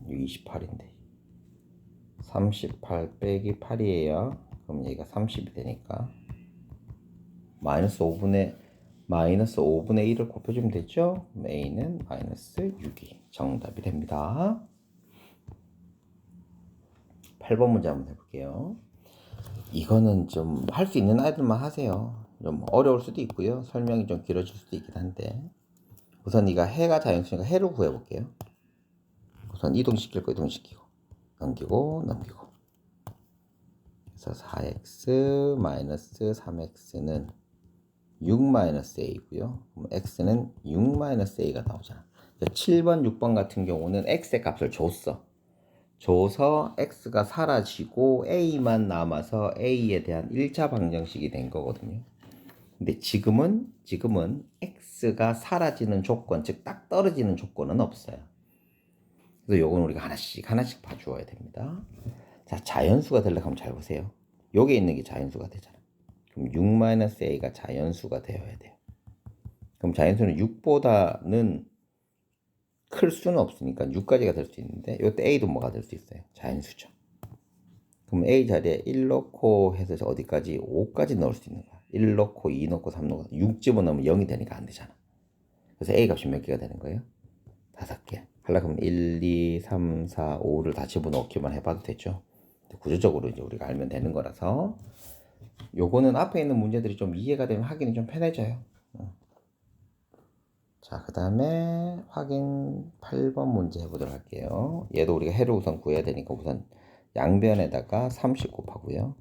28인데 38 빼기 8이에요. 그럼 얘가 30이 되니까 마이너스 5분의 1을 곱해주면 되죠. a는 마이너스 6이 정답이 됩니다. 8번 문제 한번 해볼게요. 이거는 좀 할 수 있는 아이들만 하세요. 좀 어려울 수도 있고요. 설명이 좀 길어질 수도 있긴 한데 우선 네가 해가 자연수니까 해를 구해볼게요. 우선 이동시킬 거 이동시키고 넘기고 그래서 4x 마이너스 3x는 6 마이너스 a고요. 그럼 x는 6 마이너스 a가 나오잖아. 7번, 6번 같은 경우는 x의 값을 줘서 x가 사라지고 a만 남아서 a에 대한 1차 방정식이 된 거거든요. 근데 지금은 x가 사라지는 조건, 즉 딱 떨어지는 조건은 없어요. 그래서 요건 우리가 하나씩 봐주어야 됩니다. 자, 자연수가 되려고 하면 잘 보세요. 여기에 있는 게 자연수가 되잖아. 그럼 6-a가 자연수가 되어야 돼요. 그럼 자연수는 6보다는 클 수는 없으니까 6까지가 될 수 있는데 이때 a도 뭐가 될 수 있어요? 자연수죠. 그럼 a 자리에 1 넣고 해서 어디까지? 5까지 넣을 수 있는 거야. 1 넣고 2 넣고 3 넣고 6 집어넣으면 0이 되니까 안 되잖아. 그래서 a 값이 몇 개가 되는 거예요? 5개. 하려고 하면 1, 2, 3, 4, 5를 다 집어넣기만 해봐도 되죠. 구조적으로 이제 우리가 알면 되는 거라서 요거는 앞에 있는 문제들이 좀 이해가 되면 하기는 좀 편해져요. 자, 그 다음에 확인 8번 문제 해보도록 할게요. 얘도 우리가 해를 우선 구해야 되니까 우선 양변에다가 30 곱하고요.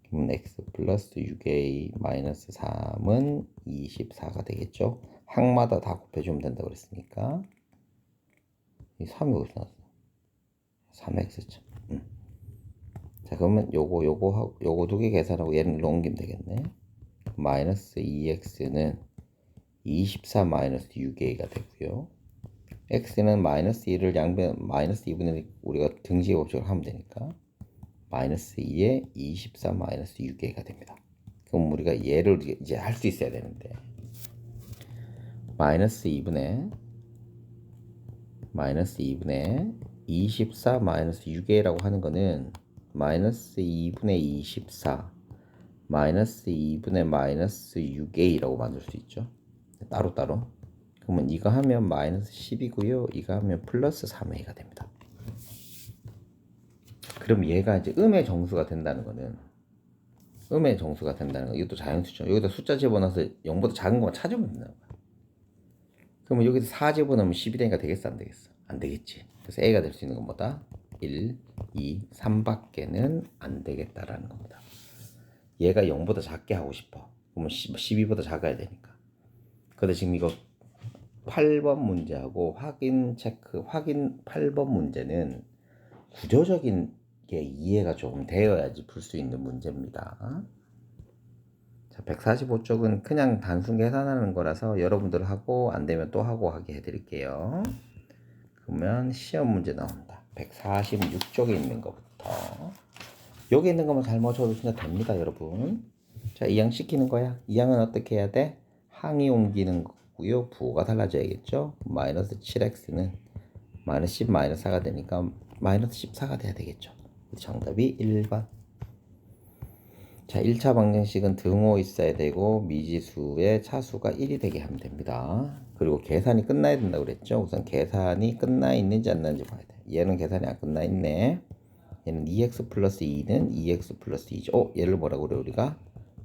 그러면 x 플러스 6a 마이너스 3은 24가 되겠죠. 항마다 다 곱해주면 된다고 그랬으니까 이 3이 어디서 나왔어? 3x죠. 자, 그러면 요거 두 개 계산하고 얘를 옮기면 되겠네. 마이너스 2x는 24 마이너스 6a가 되고요. x는 마이너스 2를 양변 마이너스 2분의 1 우리가 등식의 법칙을 하면 되니까 마이너스 2에 24 마이너스 6a가 됩니다. 그럼 우리가 얘를 이제 할 수 있어야 되는데 마이너스 2분의 24 마이너스 6a라고 하는 거는 마이너스 2분의 24 마이너스 2분의 마이너스 6a라고 만들 수 있죠. 따로따로. 그러면 이거 하면 마이너스 10이고요. 이거 하면 플러스 3a가 됩니다. 그럼 얘가 이제 음의 정수가 된다는 거는 이것도 자연수죠. 여기다 숫자 집어넣어서 0보다 작은 것만 찾으면 된다는 거야. 그러면 여기서 4 집어넣으면 10이 되니까 되겠어? 안 되겠어? 안 되겠지. 그래서 a가 될 수 있는 건 뭐다? 1, 2, 3밖에는 안 되겠다라는 겁니다. 얘가 0보다 작게 하고 싶어. 그러면 12보다 작아야 되니까. 근데 지금 이거 8번 문제하고 확인 8번 문제는 구조적인 게 이해가 조금 되어야지 풀 수 있는 문제입니다. 자, 145쪽은 그냥 단순 계산하는 거라서 여러분들 하고 안 되면 또 하고 하게 해드릴게요. 그러면 시험 문제 나온다. 146쪽에 있는 것부터 여기 있는 것만 잘 맞춰도 진짜 됩니다, 여러분. 자, 이항 시키는 거야. 이항은 어떻게 해야 돼? 항이 옮기는 거고요. 부호가 달라져야겠죠. 마이너스 7x는 마이너스 10 마이너스 4가 되니까 마이너스 14가 돼야 되겠죠. 정답이 1번. 자, 1차 방정식은 등호 있어야 되고 미지수의 차수가 1이 되게 하면 됩니다. 그리고 계산이 끝나야 된다고 그랬죠. 우선 계산이 끝나 있는지 안 나는지 봐야 돼. 얘는 계산이 안 끝나 있네. 얘는 2x 플러스 2는 2x 플러스 2죠. 얘를 뭐라고 그래 우리가?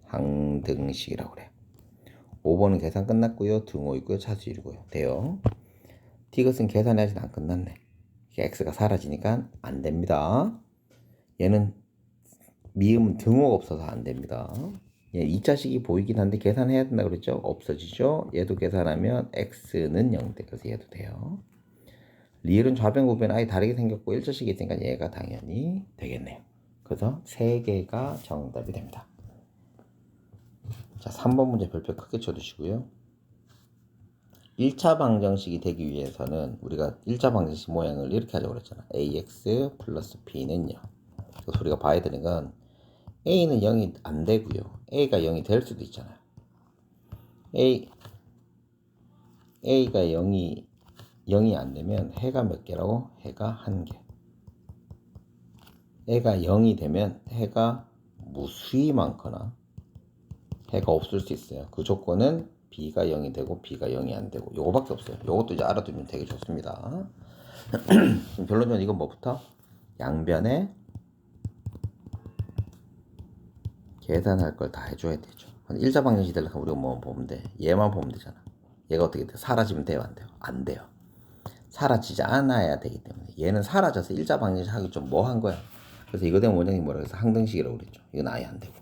항등식이라고 그래. 5번은 계산 끝났고요. 등호 있고요. 차수 1이고요. 돼요. 디귿은 계산이 아직 안 끝났네. x가 사라지니까 안 됩니다. 얘는 미음은 등호가 없어서 안 됩니다. 예, 2자식이 보이긴 한데 계산해야 된다 그랬죠? 없어지죠? 얘도 계산하면 x는 0돼. 그래서 얘도 돼요. 리을은 좌변 우변 아예 다르게 생겼고 1자식이 있으니까 얘가 당연히 되겠네요. 그래서 3개가 정답이 됩니다. 자, 3번 문제 별표 크게 쳐주시고요. 1차 방정식이 되기 위해서는 우리가 1차 방정식 모양을 이렇게 하자고 그랬잖아. ax 플러스 b는요. 그래서 우리가 봐야 되는 건 a는 0이 안 되고요. a가 0이 될 수도 있잖아요. a가 0이 안 되면 해가 몇 개라고? 해가 1개. 해가 0이 되면 해가 무수히 많거나 해가 없을 수 있어요. 그 조건은 b가 0이 되고 b가 0이 안 되고 요거밖에 없어요. 요것도 이제 알아두면 되게 좋습니다. 결론적으로 이건 뭐부터? 양변에 계산할 걸 다 해줘야 되죠. 1차 방정식 되려면 우리가 뭐 보면 돼? 얘만 보면 되잖아. 얘가 어떻게 돼? 사라지면 돼요? 안 돼요? 안 돼요. 사라지지 않아야 되기 때문에 얘는 사라져서 1차 방정식 하기 좀 뭐 한 거야. 그래서 이거 되면 원장님 뭐라고 해서 항등식이라고 그랬죠. 이건 아예 안 되고.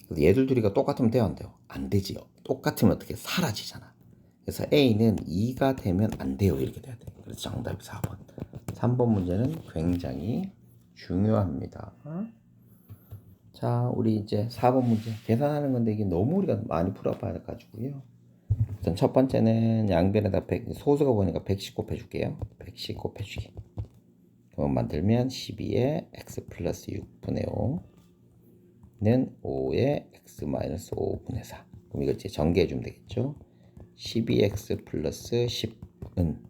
그래서 얘들 둘이가 똑같으면 돼요? 안 돼요? 안 되지요. 똑같으면 어떻게 사라지잖아. 그래서 A는 2가 되면 안 돼요. 이렇게 돼야 돼. 그래서 정답이 4번. 3번 문제는 굉장히 중요합니다. 자, 우리 이제 4번 문제 계산하는 건데 이게 너무 우리가 많이 풀어봐야 가지고요. 우선 첫 번째는 양변에다 소수가 보니까 110 곱해줄게요. 110 곱해주기. 그럼 만들면 12에 x 플러스 6분의 5는 5에 x 마이너스 5분의 4. 그럼 이걸 이제 전개해주면 되겠죠. 12x 플러스 10은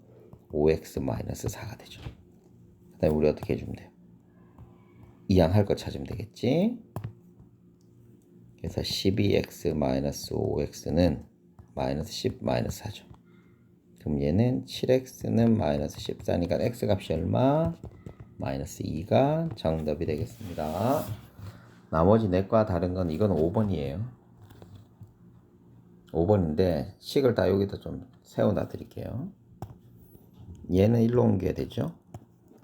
5x 마이너스 4가 되죠. 그 다음에 우리 어떻게 해주면 돼요? 이항 할 거 찾으면 되겠지. 그래서 12x 마이너스 5x는 마이너스 10 마이너스 4죠. 그럼 얘는 7x는 마이너스 14니까 x 값이 얼마? 마이너스 2가 정답이 되겠습니다. 나머지 넷과 다른 건 이건 5번이에요. 5번인데 식을 다 여기다 좀 세워놔 드릴게요. 얘는 1로 옮겨야 되죠.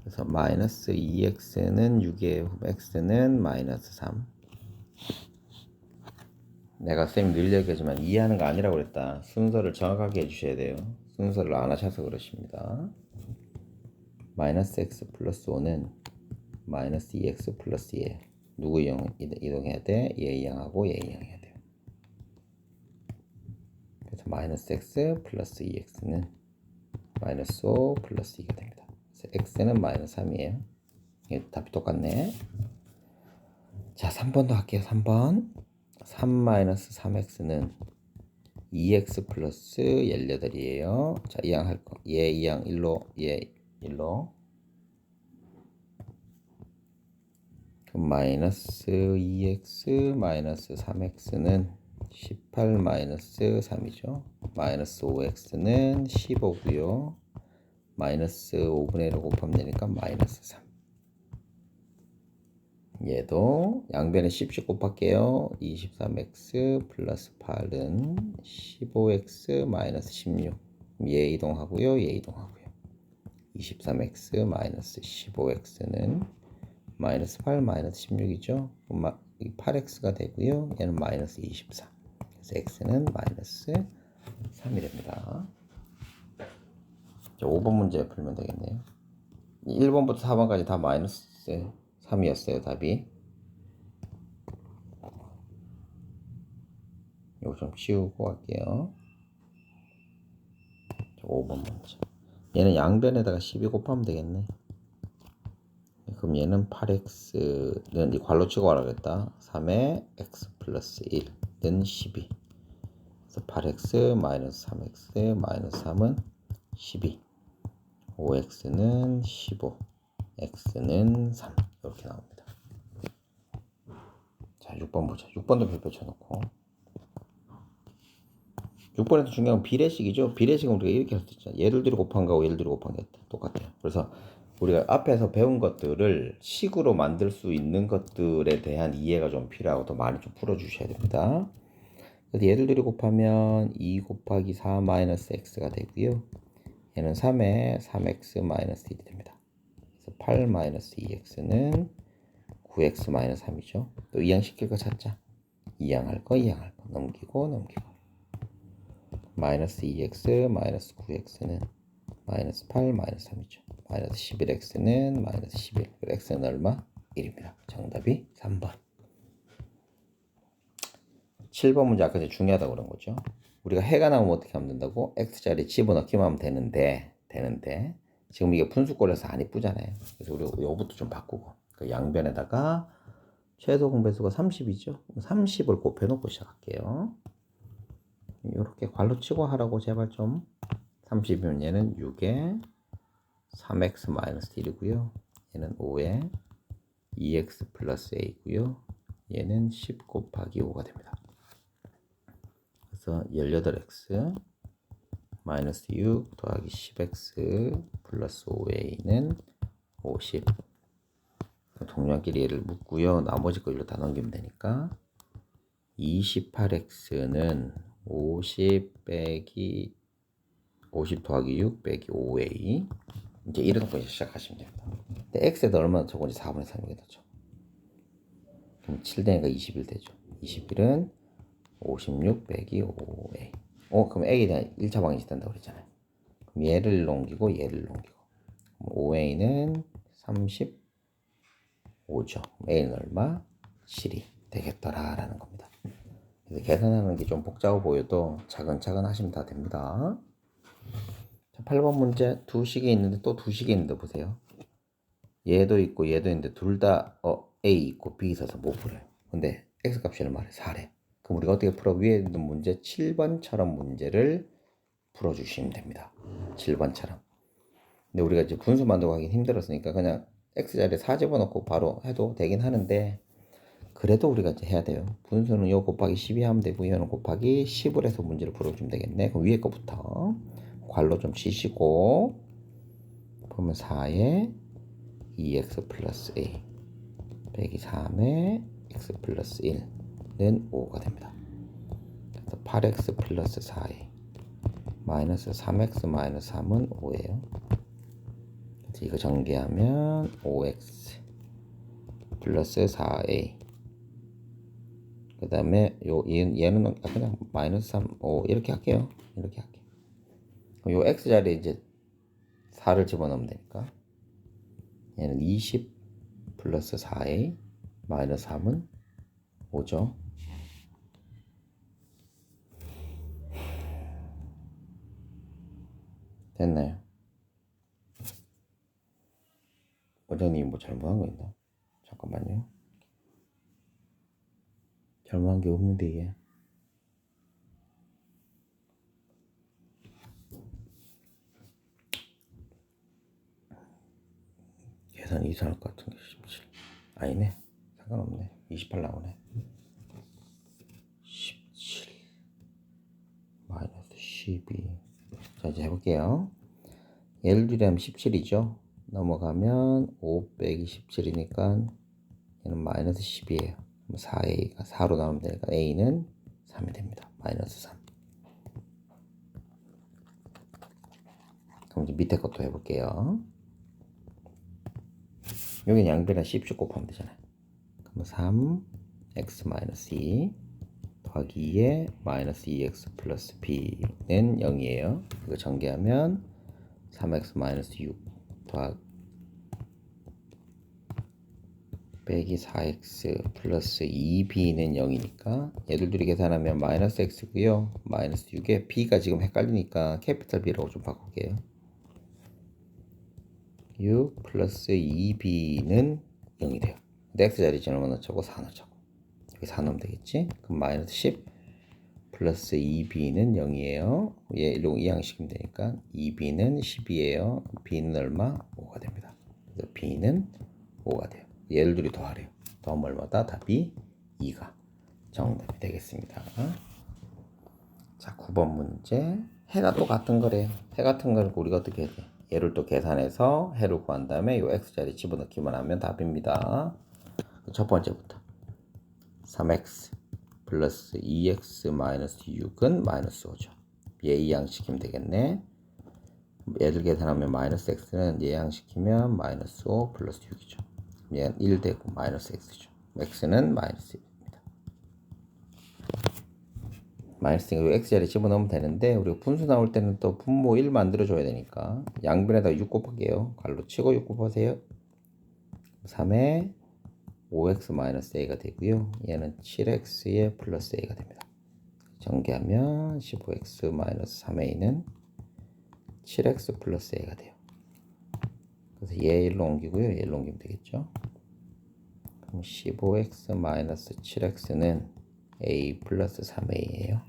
그래서 마이너스 2x는 6이에요. x는 마이너스 3. 내가 쌤이 늘 얘기하지만 이해하는 거 아니라고 그랬다. 순서를 정확하게 해주셔야 돼요. 순서를 안 하셔서 그러십니다. 마이너스 x 플러스 5는 마이너스 2x 플러스 2예요. 누구 이동해야 돼? 얘 이항하고 얘 이항해야 돼요. 그래서 마이너스 x 플러스 2x는 마이너스 5 플러스 2가 됩니다. 그래서 x는 마이너스 3이에요. 답이 똑같네. 자, 3번도 할게요. 3번 3 마이너스 3x는 2x 플러스 18이에요. 자, 이항 할 거. 얘 이항 1로, 얘 1로. 그럼 마이너스 2x 마이너스 3x는 18 마이너스 3이죠. 마이너스 5x는 15고요. 마이너스 5분의 1을 곱하면 되니까 마이너스 3. 얘도 양변에 10씩 곱할게요. 23x 플러스 8은 15x 마이너스 16. 얘 이동하고요. 얘 이동하고요. 23x 마이너스 15x는 마이너스 8 마이너스 16이죠. 8x가 되고요. 얘는 마이너스 24. 그래서 x는 마이너스 3이 됩니다. 5번 문제 풀면 되겠네요. 1번부터 4번까지 다 마이너스 3이었어요. 답이. 이거 좀 치우고 갈게요. 5번 문제. 얘는 양변에다가 12 곱하면 되겠네. 그럼 얘는 8x는 이 괄호 치고 가라 그랬다. 3에 x 플러스 1는 12. 그래서 8x 마이너스 3x 마이너스 3은 12. 5x는 15. x는 3. 이렇게 나옵니다. 자, 6번 보자. 6번도 별표 쳐놓고. 6번에서 중요한 건 비례식이죠. 비례식은 우리가 이렇게 할 수 있잖아. 얘를 들이 곱한 거하고 얘를 들이 곱한 게 똑같아요. 그래서 우리가 앞에서 배운 것들을 식으로 만들 수 있는 것들에 대한 이해가 좀 필요하고 더 많이 좀 풀어주셔야 됩니다. 그래서 얘를 들이 곱하면 2 곱하기 4 마이너스 x가 되고요. 얘는 3에 3x 마이너스 1이 됩니다. 그래서 8 마이너스 2x는 9x 마이너스 3이죠. 또 이항시킬 거 찾자. 이항할 거 넘기고 마이너스 2x 마이너스 9x는 마이너스 8 마이너스 3이죠. 마이너스 11x는 마이너스 11. x는 얼마? 1입니다. 정답이 3번. 7번 문제 아까 전에 중요하다고 그런 거죠. 우리가 해가 나오면 어떻게 하면 된다고? x자리에 집어넣기만 하면 되는데 지금 이게 분수꼴에서 안 이쁘잖아요. 그래서 우리 요것도 좀 바꾸고 그 양변에다가 최소 공배수가 30이죠. 30을 곱해놓고 시작할게요. 이렇게 괄호 치고 하라고 제발 좀. 30이면 얘는 6에 3x 마이너스 1이고요. 얘는 5에 2x 플러스 a고요. 얘는 10 곱하기 5가 됩니다. 그래서 18x 마이너스 6 더하기 10x 플러스 5a는 50. 동량끼리 얘를 묶고요. 나머지 거 일로 다 넘기면 되니까 28x는 50 더하기 6 빼기 5a. 이제 이런 거 시작하시면 됩니다. 근데 x에다 얼마나 적은지 4분의 3이겠다. 그럼 7대니까 21 되죠. 21은 56 빼기 5a. 그럼 a에 대한 1차 방정식 된다고 그랬잖아요. 그럼 얘를 넘기고 얘를 넘기고 5a는 35죠. a는 얼마? 7이 되겠더라라는 겁니다. 그래서 계산하는 게 좀 복잡해 보여도 차근차근 하시면 다 됩니다. 자, 8번 문제 두 식이 있는데 또 두 식이 있는데 보세요. 얘도 있고 얘도 있는데 둘 다 A 있고 B 있어서 못 풀어요. 근데 X값이 얼마래? 4래. 그럼 우리가 어떻게 풀어? 위에 있는 문제 7번처럼 문제를 풀어주시면 됩니다. 7번처럼. 근데 우리가 이제 분수 만들고 하기 힘들었으니까 그냥 X자리에 4 집어넣고 바로 해도 되긴 하는데 그래도 우리가 이제 해야 돼요. 분수는 요 곱하기 12 하면 되고 요는 곱하기 10을 해서 문제를 풀어주면 되겠네. 그럼 위에 거부터 괄호 좀 치시고 보면 4에 2x 플러스 a 빼기 3에 x 플러스 1는 5가 됩니다. 그래서 8x 플러스 4a 마이너스 3x 마이너스 3은 5예요. 그래서 이거 전개하면 5x 플러스 4a 그 다음에 얘는 그냥 마이너스 3, 5 이렇게 할게요. 이렇게 할게요. 요 x자리에 이제 4를 집어넣으면 되니까 얘는 20 플러스 4a 마이너스 3은 5죠. 됐나요? 원장님 뭐 잘못한 거 있나? 잠깐만요. 잘못한 게 없는데 이게 계산 이상할 것 같은데 17 아니네. 상관없네. 28 나오네. 17 마이너스 12. 자 이제 해볼게요. 예를 들면 17이죠. 넘어가면 5 빼기 17이니까 얘는 마이너스 10이에요. 4a가 4로 나오면 되니까 a는 3이 됩니다. 마이너스 3. 그럼 이제 밑에 것도 해볼게요. 여기 양변에 10씩 곱하면 되잖아요. 그럼 3 x 마이너스 2 더하기 2에 마이너스 2x 플러스 b는 0이에요. 이거 전개하면 3x 마이너스 6 더하기 빼기 4x 플러스 2b는 0이니까 얘들 둘이 계산하면 마이너스 x고요. 마이너스 6에 b가 지금 헷갈리니까 캐피탈 b라고 좀 바꿀게요. 6 플러스 2b는 0이 돼요. 근데 x자리 지금 얼마 넣자고? 4 넣자고. 여기 4 넣으면 되겠지? 그럼 마이너스 10 플러스 2b는 0이에요. 얘로 이항시키면 되니까 2b는 10이에요. b는 얼마? 5가 됩니다. 그래서 b는 5가 돼요. 얘를 둘이 더하래요. 더하면 얼마다? 답이 2가 정답이 되겠습니다. 자, 9번 문제. 해가 또 같은 거래요. 해 같은 거를 우리가 어떻게 해야 돼? 얘를 또 계산해서 해를 구한 다음에 이 x자리 집어넣기만 하면 답입니다. 첫 번째부터 3x 플러스 2x 마이너스 6은 마이너스 5죠. 얘 이항시키면 되겠네. 얘를 계산하면 마이너스 x는 얘 이항시키면 마이너스 5 플러스 6이죠. 얘는 1 되고 마이너스 x죠. x는 마이너스 1입니다. 마이너스 x자리 집어넣으면 되는데 우리가 분수 나올 때는 또 분모 1 만들어줘야 되니까 양변에다 6 곱할게요. 갈로 치고 6 곱하세요. 3에 5x 마이너스 a가 되고요. 얘는 7x에 플러스 a가 됩니다. 전개하면 15x 마이너스 3a는 7x 플러스 a가 돼요. 그래서 얘 1로 옮기고요. 얘 1로 옮기면 되겠죠. 그럼 15x 마이너스 7x는 a 플러스 3a예요.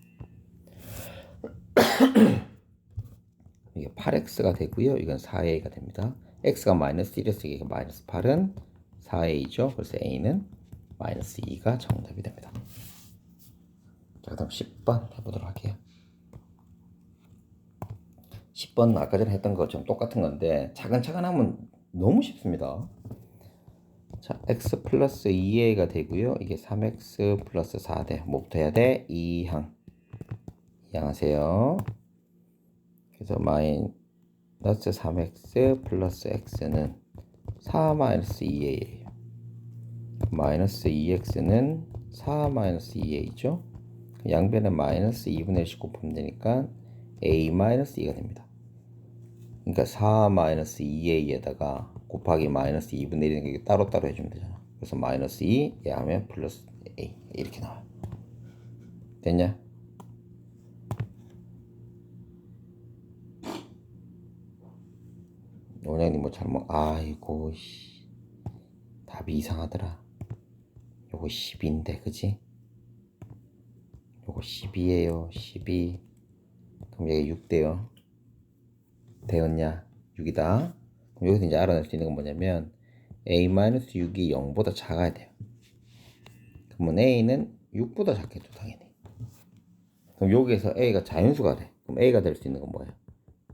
이게 8x가 되고요. 이건 4a가 됩니다. x가 마이너스 1에서 이게 마이너스 8은 4a죠. 그래서 a는 마이너스 2가 정답이 됩니다. 자, 그다음 10번 해보도록 할게요. 10번은 아까 전에 했던 것처럼 똑같은 건데 차근차근 하면 너무 쉽습니다. 자, x 플러스 2a가 되고요. 이게 3x 플러스 4대 뭐부터 해야 돼? 2항 이항하세요. 그래서 마이너스 3x 플러스 x는 4 마이너스 2a예요. 마이너스 2x는 4 마이너스 2a죠. 양변에 마이너스 2분의 1씩 곱하면 되니까 a 마이너스 2가 됩니다. 그러니까 4 마이너스 2a에다가 곱하기 마이너스 2분의 1은 따로따로 해주면 되잖아. 그래서 마이너스 2 얘하면 플러스 a 이렇게 나와요. 됐냐? 원장님 뭐 잘못 아이고 씨. 답이 이상하더라. 요거 12인데 그지? 요거 12에요 12. 그럼 여기 6대요. 되었냐? 6이다. 그럼 여기서 이제 알아낼 수 있는 건 뭐냐면 a-6이 0보다 작아야 돼요. 그러면 a는 6보다 작겠죠 당연히. 그럼 여기에서 a가 자연수가 돼. 그럼 a가 될 수 있는 건 뭐예요?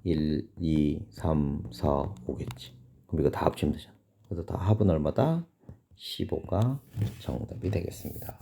1, 2, 3, 4, 5겠지. 그럼 이거 다 합치면 되잖아. 그래서 다 합은 얼마다? 15가 정답이 되겠습니다.